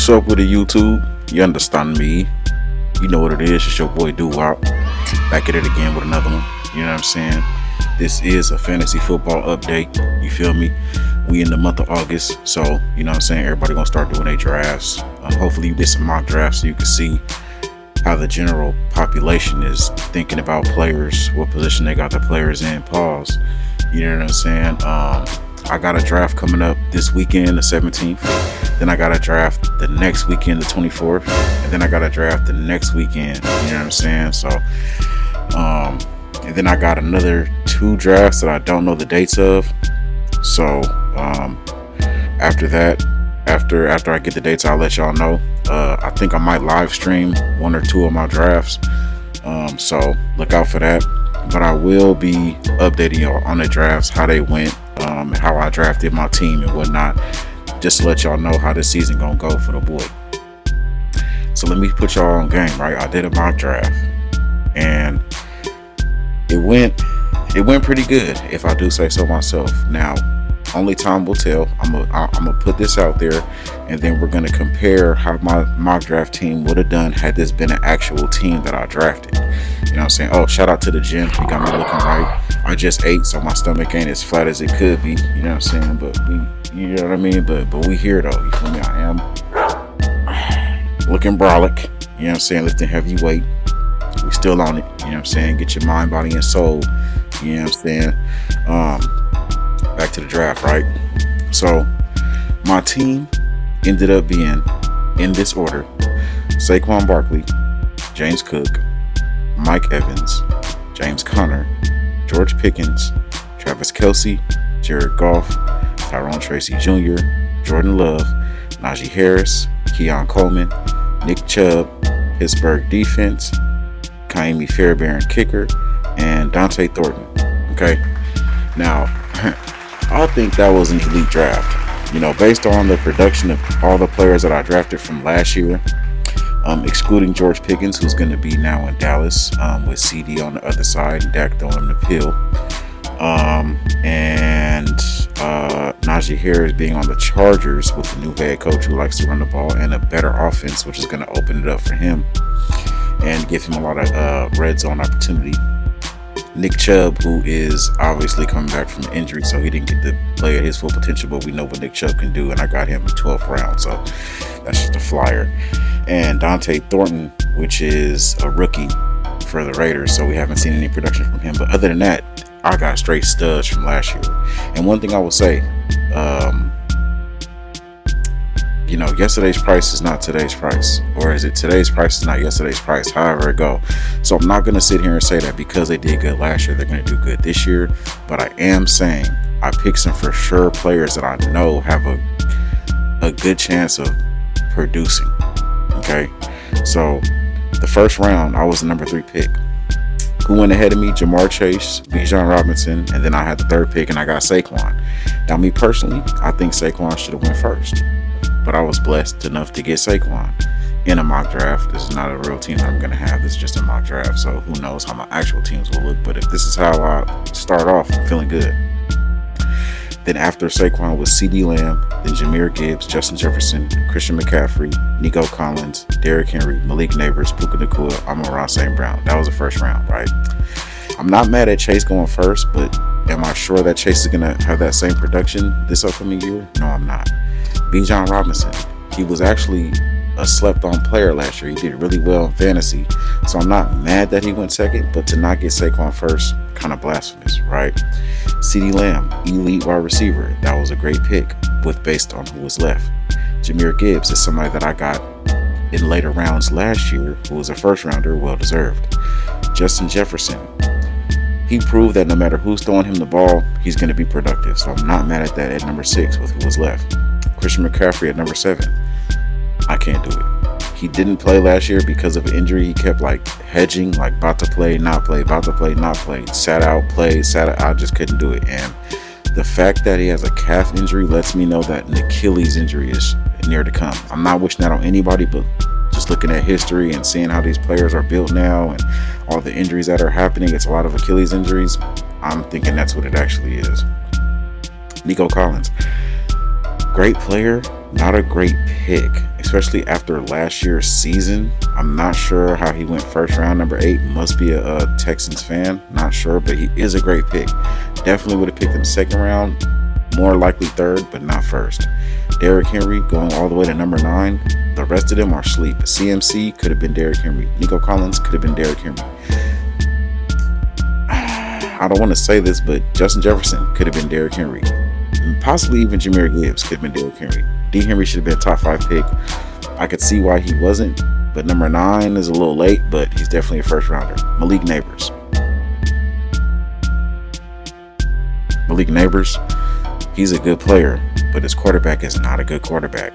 What's up with the YouTube? You understand me? You know what it is. It's your boy Ddraft. Back at it again with another one. You know what I'm saying? This is a fantasy football update. You feel me? We in the month of August, so you know what I'm saying. Everybody gonna start doing their drafts. Hopefully you did some mock drafts so you can see how the general population is thinking about players, what position they got the players in. Pause. You know what I'm saying? I got a draft coming up this weekend, the 17th. Then I got a draft the next weekend, the 24th. And then I got a draft the next weekend. You know what I'm saying? So, and then I got another 2 drafts that I don't know the dates of. So, after that, after I get the dates, I'll let y'all know. I think I might live stream 1 or 2 of my drafts. So look out for that. But I will be updating y'all on the drafts, how they went, how I drafted my team and whatnot, just to let y'all know how this season gonna go for the boy. So let me put y'all on game, right? I did a mock draft and it went pretty good, if I do say so myself. Now, only time will tell. I'm gonna put this out there, and then we're gonna compare how my mock draft team would have done had this been an actual team that I drafted. You know what I'm saying? Oh, shout out to the gym. He got me looking right. I just ate, so my stomach ain't as flat as it could be. You know what I'm saying? But you know what I mean? But we here though. You feel me? I am looking brolic. You know what I'm saying? Lifting heavy weight. We still on it. You know what I'm saying? Get your mind, body, and soul. You know what I'm saying? Back to the draft, right? So my team ended up being in this order: Saquon Barkley, James Cook, Mike Evans, James Conner, George Pickens, Travis Kelce, Jared Goff, Tyrone Tracy Jr., Jordan Love, Najee Harris, Keon Coleman, Nick Chubb, Pittsburgh defense, Kaimi Fairbairn kicker, and Dante Thornton. Okay, now I think that was an elite draft. You know, based on the production of all the players that I drafted from last year, excluding George Pickens, who's going to be now in Dallas with CD on the other side and Dak throwing him the pill, and Najee Harris being on the Chargers with a new head coach who likes to run the ball and a better offense, which is going to open it up for him and give him a lot of red zone opportunity. Nick Chubb, who is obviously coming back from injury, so he didn't get to play at his full potential, but we know what Nick Chubb can do, and I got him in 12th round, so that's just a flyer. And Dante Thornton, which is a rookie for the Raiders, so we haven't seen any production from him. But other than that, I got straight studs from last year. And one thing I will say, you know, yesterday's price is not today's price, or is it today's price is not yesterday's price, however it go. So I'm not going to sit here and say that because they did good last year, they're going to do good this year. But I am saying I picked some for sure players that I know have a good chance of producing. Okay, so the first round, I was the number 3 pick. Who went ahead of me? Jamar Chase, Bijan Robinson, and then I had the 3rd pick and I got Saquon. Now, me personally, I think Saquon should have went first. But I was blessed enough to get Saquon in a mock draft. This is not a real team that I'm going to have. This is just a mock draft. So who knows how my actual teams will look. But if this is how I start off, I'm feeling good. Then after Saquon was CD Lamb, then Jahmyr Gibbs, Justin Jefferson, Christian McCaffrey, Nico Collins, Derrick Henry, Malik Neighbors, Puka Nacua, Amon-Ra St. Brown. That was the first round, right? I'm not mad at Chase going first, but am I sure that Chase is going to have that same production this upcoming year? No, I'm not. Bijan Robinson, he was actually a slept-on player last year. He did really well in fantasy, so I'm not mad that he went second, but to not get Saquon first, kind of blasphemous, right? CD Lamb, elite wide receiver. That was a great pick based on who was left. Jahmyr Gibbs is somebody that I got in later rounds last year, who was a first-rounder, well-deserved. Justin Jefferson, he proved that no matter who's throwing him the ball, he's going to be productive, so I'm not mad at that at number 6 with who was left. Christian McCaffrey at number 7. I can't do it. He didn't play last year because of an injury. He kept like hedging, like about to play, not play, about to play, not play, sat out, played, sat out. I just couldn't do it. And the fact that he has a calf injury lets me know that an Achilles injury is near to come. I'm not wishing that on anybody, but just looking at history and seeing how these players are built now and all the injuries that are happening, it's a lot of Achilles injuries. I'm thinking that's what it actually is. Nico Collins, great player, Not a great pick, especially after last year's season. I'm not sure how he went first round, number 8. Must be a Texans fan. Not sure, but he is a great pick. Definitely would have picked him second round, more likely third, but not first. Derrick Henry going all the way to number 9. The rest of them are sleep. CMC could have been Derrick Henry. Nico Collins could have been Derrick Henry. I don't want to say this, but Justin Jefferson could have been Derrick Henry. Possibly even Jahmyr Gibbs could have been Derrick Henry. D. Henry should have been a top 5 pick. I could see why he wasn't, but number 9 is a little late, but he's definitely a first rounder. Malik Neighbors. Malik Neighbors, he's a good player, but his quarterback is not a good quarterback.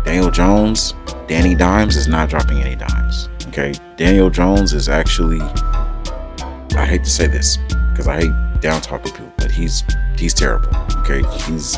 Daniel Jones, Danny Dimes is not dropping any dimes. Okay, Daniel Jones is actually, I hate to say this because I hate down talking people, but he's terrible. Okay, he's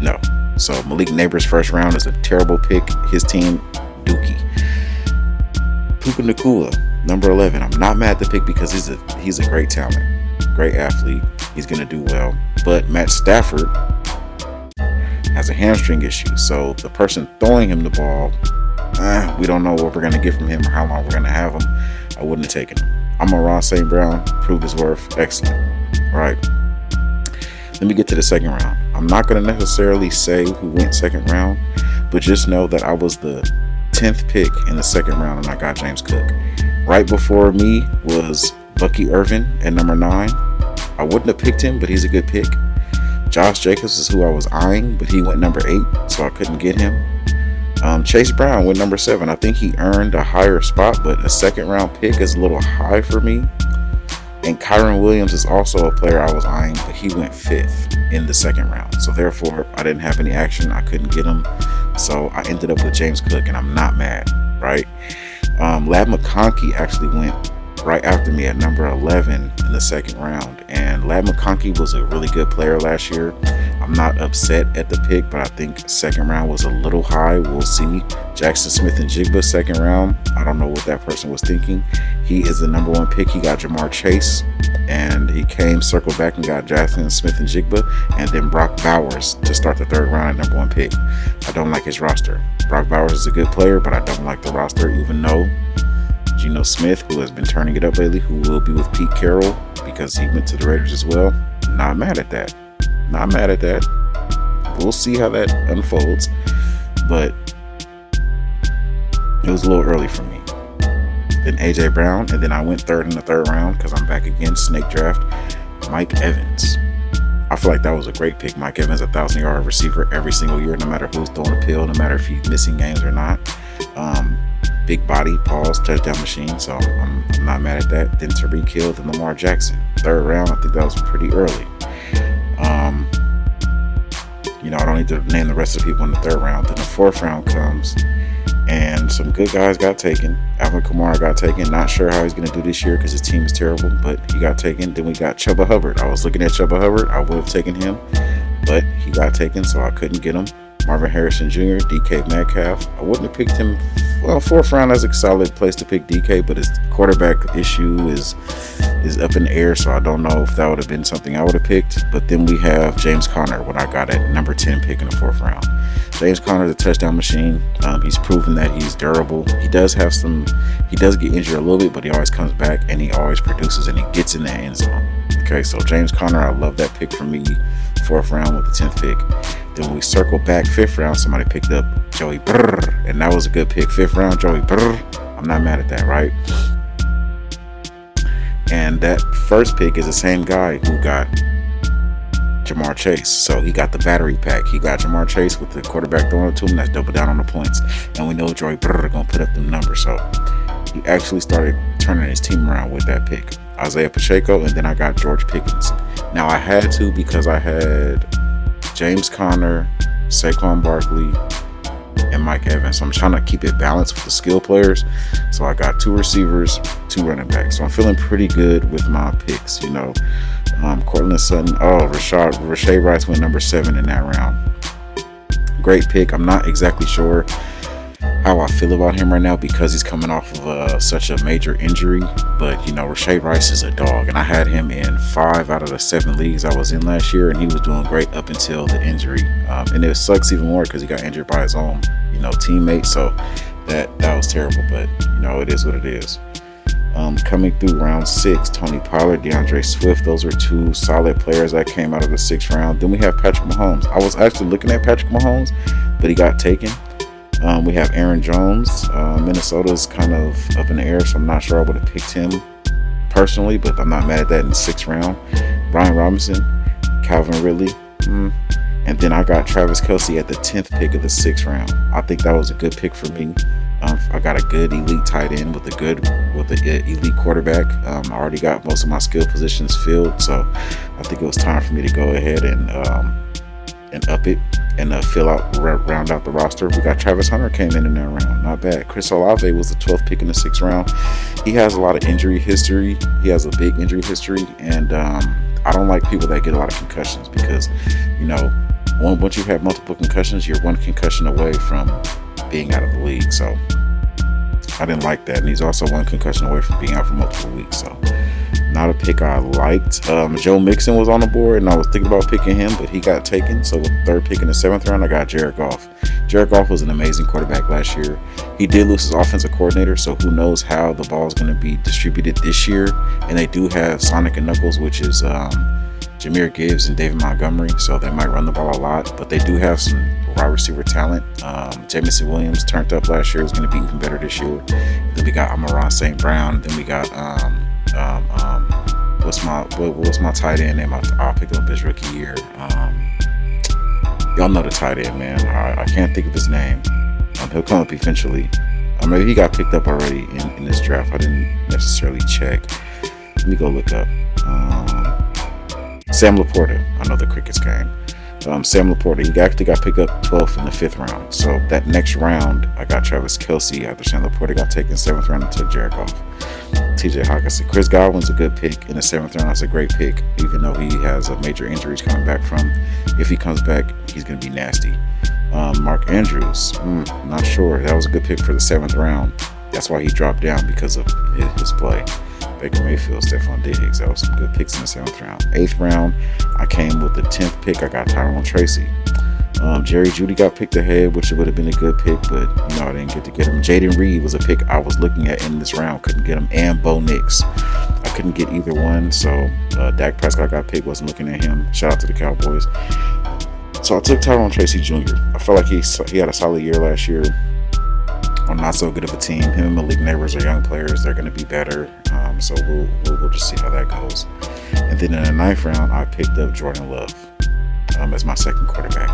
no. So Malik Neighbors first round is a terrible pick. His team, Dookie. Puka Nacua, number 11. I'm not mad at the pick because he's a great talent, great athlete. He's gonna do well. But Matt Stafford has a hamstring issue, so the person throwing him the ball, we don't know what we're gonna get from him or how long we're gonna have him. I wouldn't have taken him. Amon-Ra St. Brown proved his worth. Excellent. All right. Let me get to the second round. I'm not going to necessarily say who went second round, but just know that I was the 10th pick in the second round and I got James Cook. Right before me was Bucky Irvin at number 9. I wouldn't have picked him, but he's a good pick. Josh Jacobs is who I was eyeing, but he went number 8, so I couldn't get him. Chase Brown went number 7. I think he earned a higher spot, but a second round pick is a little high for me. And Kyron Williams is also a player I was eyeing, but he went 5th in the second round. So therefore, I didn't have any action. I couldn't get him. So I ended up with James Cook, and I'm not mad, right? Lad McConkey actually went right after me at number 11 in the second round. And Lad McConkey was a really good player last year. I'm not upset at the pick, but I think second round was a little high. We'll see. Jackson Smith-Njigba second round. I don't know what that person was thinking. He is the number 1 pick. He got Jamar Chase, and he circled back and got Jackson Smith-Njigba, and then Brock Bowers to start the third round at number 1 pick. I don't like his roster. Brock Bowers is a good player, but I don't like the roster, even though Geno Smith, who has been turning it up lately, who will be with Pete Carroll because he went to the Raiders as well. Not mad at that. Not mad at that. We'll see how that unfolds, but it was a little early for me. Then AJ Brown, and then I went third in the third round because I'm back again. Snake draft. Mike Evans. I feel like that was a great pick. Mike Evans, 1,000-yard receiver every single year, no matter who's throwing a pill, no matter if he's missing games or not. Big body, pause, touchdown machine. So I'm not mad at that. Then Tyreek Hill, then Lamar Jackson. Third round, I think that was pretty early. I don't need to name the rest of the people in the third round. Then the fourth round comes, and some good guys got taken. Alvin Kamara got taken. Not sure how he's going to do this year because his team is terrible, but he got taken. Then we got Chuba Hubbard. I was looking at Chuba Hubbard. I would have taken him, but he got taken, so I couldn't get him. Marvin Harrison Jr., DK Metcalf. I wouldn't have picked him. Well, fourth round is a solid place to pick DK, but his quarterback issue is up in the air, so I don't know if that would have been something I would have picked. But then we have James Conner, what I got at number 10 pick in the fourth round. James Conner is a touchdown machine. He's proven that he's durable. He does get injured a little bit, but he always comes back and he always produces and he gets in the end zone. Okay, so James Conner, I love that pick for me. Fourth round with the 10th pick. Then when we circle back, fifth round, somebody picked up Joey Brrr, and that was a good pick. Fifth round, Joey Brrr. I'm not mad at that, right? And that first pick is the same guy who got Jamar Chase. So he got the battery pack. He got Jamar Chase with the quarterback throwing to him. That's double down on the points. And we know Joey Brrr going to put up the numbers. So he actually started turning his team around with that pick. Isaiah Pacheco, and then I got George Pickens. Now I had to because I had James Conner, Saquon Barkley, and Mike Evans. So I'm trying to keep it balanced with the skill players. So I got 2 receivers, 2 running backs. So I'm feeling pretty good with my picks. Cortland Sutton. Rashad Rice went number 7 in that round. Great pick. I'm not exactly sure how I feel about him right now because he's coming off of such a major injury. But you know, Rashad Rice is a dog, and I had him in 5 out of the 7 leagues I was in last year, and he was doing great up until the injury. And it sucks even more because he got injured by his own, teammate. So that was terrible. But it is what it is. Coming through round 6, Tony Pollard, DeAndre Swift. Those are 2 solid players that came out of the 6th round. Then we have Patrick Mahomes. I was actually looking at Patrick Mahomes, but he got taken. We have Aaron Jones. Minnesota's kind of up in the air, so I'm not sure I would have picked him personally, but I'm not mad at that in the 6th round. Brian Robinson, Calvin Ridley. And then I got Travis Kelce at the 10th pick of the 6th round. I think that was a good pick for me. I got a good elite tight end with an elite quarterback. I already got most of my skill positions filled, so I think it was time for me to go ahead and up it and round out the roster. We got Travis Hunter came in that round, not bad. Chris Olave was the 12th pick in the 6th round. He has a lot of injury history. He has a big injury history, and I don't like people that get a lot of concussions because once you have multiple concussions, you're 1 concussion away from being out of the league. So I didn't like that, and he's also 1 concussion away from being out for multiple weeks. So not a pick I liked. Joe Mixon was on the board, and I was thinking about picking him, but he got taken. So with the 3rd pick in the 7th round, I got Jared Goff. Jared Goff was an amazing quarterback last year. He did lose his offensive coordinator, so who knows how the ball is going to be distributed this year. And they do have Sonic and Knuckles, which is Jahmyr Gibbs and David Montgomery, so they might run the ball a lot, but they do have some wide receiver talent. Jamison Williams turned up last year, was going to be even better this year. Then we got Amon-Ra St. Brown. Then we got what's my tight end name? I picked up his rookie year. Y'all know the tight end, man. I can't think of his name. He'll come up eventually. Maybe he got picked up already in this draft. I didn't necessarily check. Let me go look up. Sam Laporta. I know the Crickets came. Sam Laporta. He actually got picked up 12th in the 5th round. So that next round, I got Travis Kelce after Sam Laporta got taken 7th round and took Jared Goff. TJ Hawkinson. Chris Godwin's a good pick in the 7th round. That's a great pick, even though he has a major injuries coming back from. If he comes back, he's going to be nasty. Mark Andrews. Not sure. That was a good pick for the 7th round. That's why he dropped down, because of his play. Baker Mayfield, Stephon Diggs. That was some good picks in the 7th round. 8th round, I came with the 10th pick. I got Tyrone Tracy. Jerry Jeudy got picked ahead, which would have been a good pick, but I didn't get him. Jaden Reed was a pick I was looking at in this round. Couldn't get him. And Bo Nix. I couldn't get either one, so Dak Prescott got picked. Wasn't looking at him. Shout out to the Cowboys. So I took Tyrone Tracy Jr. I felt like he had a solid year last year on not so good of a team. Him and Malik Neighbors are young players. They're going to be better. So we'll just see how that goes. And then in the 9th round, I picked up Jordan Love as my 2nd quarterback.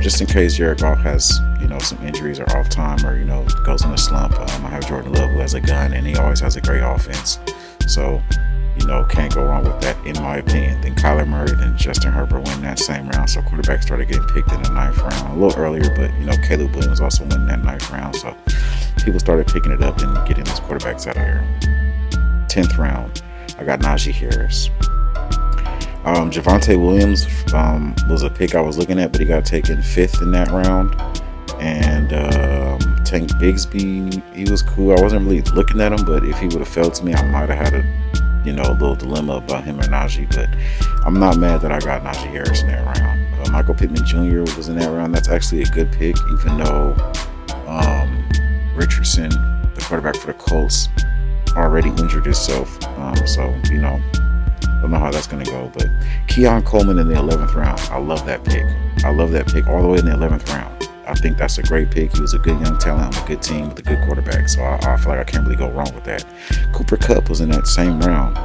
Just in case Jared Goff has, some injuries or off time or, goes in a slump, I have Jordan Love, who has a gun, and he always has a great offense. So, can't go wrong with that, in my opinion. Then Kyler Murray, then Justin Herbert win that same round. So quarterbacks started getting picked in the 9th round a little earlier, but, Caleb Williams also won that 9th round. So people started picking it up and getting those quarterbacks out of here. 10th round, I got Najee Harris. Javonte Williams was a pick I was looking at, but he got taken 5th in that round. And Tank Bigsby, he was cool. I wasn't really looking at him, but if he would have fell to me, I might have had a little dilemma about him or Najee. But I'm not mad that I got Najee Harris in that round. Michael Pittman Jr. was in that round. That's actually a good pick, even though Richardson, the quarterback for the Colts, already injured himself. Don't know how that's going to go. But Keon Coleman in the 11th round. I love that pick. All the way in the 11th round. I think that's a great pick. He was a good young talent on a good team with a good quarterback. So I feel like I can't really go wrong with that. Cooper Kupp was in that same round.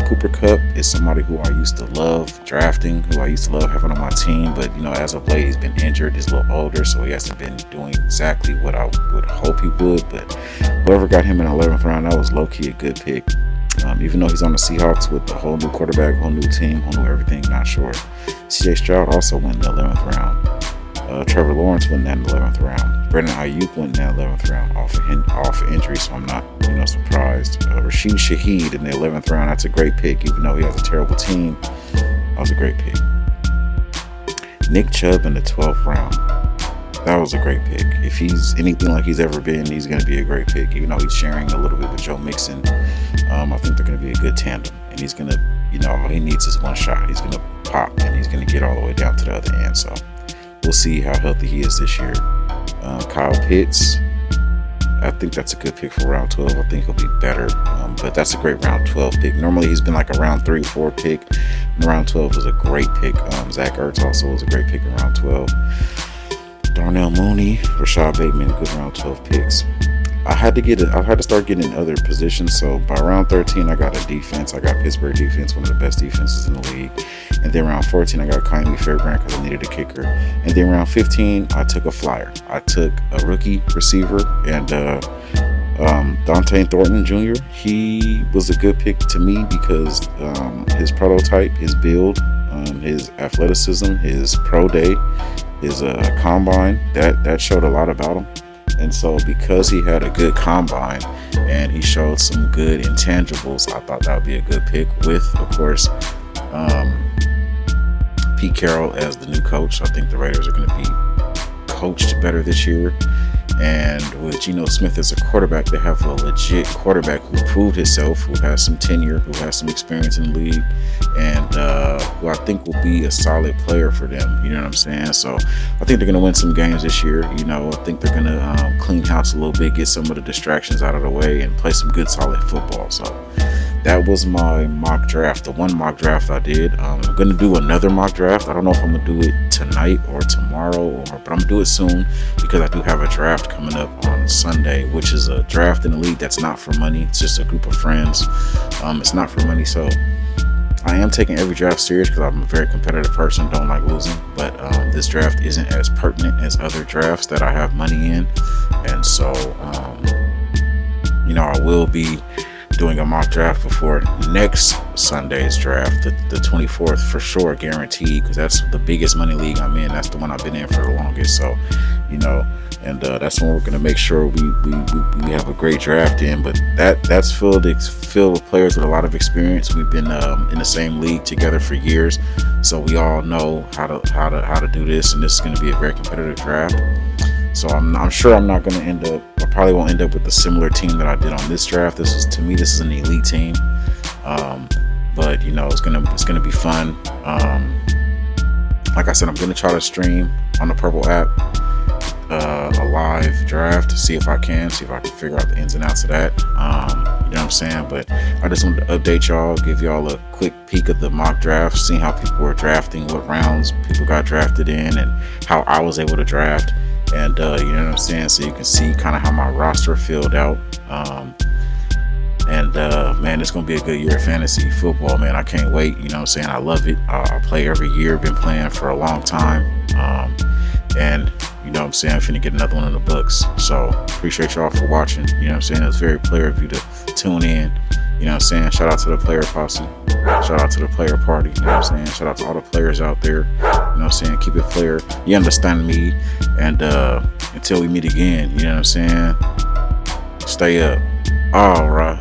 Cooper Kupp is somebody who I used to love drafting, who I used to love having on my team. But, as of late, he's been injured. He's a little older, so he hasn't been doing exactly what I would hope he would. But whoever got him in the 11th round, that was low-key a good pick. Even though he's on the Seahawks with a whole new quarterback, whole new team, whole new everything, not sure. C.J. Stroud also went in the 11th round. Trevor Lawrence went in the 11th round. Brandon Ayuk went in the 11th round off of injury, so I'm not surprised. Rashid Shaheed in the 11th round. That's a great pick, even though he has a terrible team. That was a great pick. Nick Chubb in the 12th round. That was a great pick. If he's anything like he's ever been, he's going to be a great pick. Even though he's sharing a little bit with Joe Mixon, I think they're going to be a good tandem. And he's going to, all he needs is one shot. He's going to pop, and he's going to get all the way down to the other end. So we'll see how healthy he is this year. Kyle Pitts, I think that's a good pick for round 12. I think he'll be better, but that's a great round 12 pick. Normally he's been like a round 3 or 4 pick, and round 12 was a great pick. Zach Ertz also was a great pick in round 12. Darnell Mooney, Rashad Bateman, good round 12 picks. I had to start getting in other positions. So by round 13, I got a defense. I got Pittsburgh defense, one of the best defenses in the league. And then round 14, I got Kylie Fairbrand because I needed a kicker. And then round 15, I took a flyer. I took a rookie receiver and Dante Thornton Jr. He was a good pick to me because his prototype, his build, his athleticism, his pro day, his combine, that showed a lot about him. And so because he had a good combine and he showed some good intangibles, I thought that would be a good pick with, of course, Pete Carroll as the new coach. I think the Raiders are going to be coached better this year. And with Geno Smith as a quarterback, they have a legit quarterback who proved himself, who has some tenure, who has some experience in the league, and who I think will be a solid player for them. You know what I'm saying? So I think they're going to win some games this year. I think they're going to clean house a little bit, get some of the distractions out of the way, and play some good, solid football. So that was my mock draft, the one mock draft I did. I'm going to do another mock draft. I don't know if I'm going to do it tonight or tomorrow, but I'm going to do it soon because I do have a draft coming up on Sunday, which is a draft in the league that's not for money. It's just a group of friends. It's not for money. So I am taking every draft serious because I'm a very competitive person, don't like losing. But this draft isn't as pertinent as other drafts that I have money in. And so, I will be doing a mock draft before next Sunday's draft, the 24th for sure, guaranteed, because that's the biggest money league I'm in. That's the one I've been in for the longest. So, and that's when we're going to make sure we have a great draft in. But that's filled with players with a lot of experience. We've been in the same league together for years, so we all know how to do this. And this is going to be a very competitive draft. So I'm sure I'm not going to end up. I probably won't end up with a similar team that I did on this draft. This is an elite team. But it's gonna be fun. Like I said, I'm gonna try to stream on the Purple app a live draft to see if I can figure out the ins and outs of that. You know what I'm saying? But I just wanted to update y'all, give y'all a quick peek of the mock draft, seeing how people were drafting, what rounds people got drafted in, and how I was able to draft. And you know what I'm saying? So you can see kind of how my roster filled out. Man, it's going to be a good year of fantasy football, man. I can't wait. You know what I'm saying? I love it. I play every year. Been playing for a long time. And you know what I'm saying? I'm finna get another one in the books. So appreciate y'all for watching. You know what I'm saying? It was very player of you to tune in. You know what I'm saying? Shout out to the player posse. Shout out to the player party. You know what I'm saying? Shout out to all the players out there. You know what I'm saying? Keep it player. You understand me. And until we meet again, you know what I'm saying? Stay up. All right.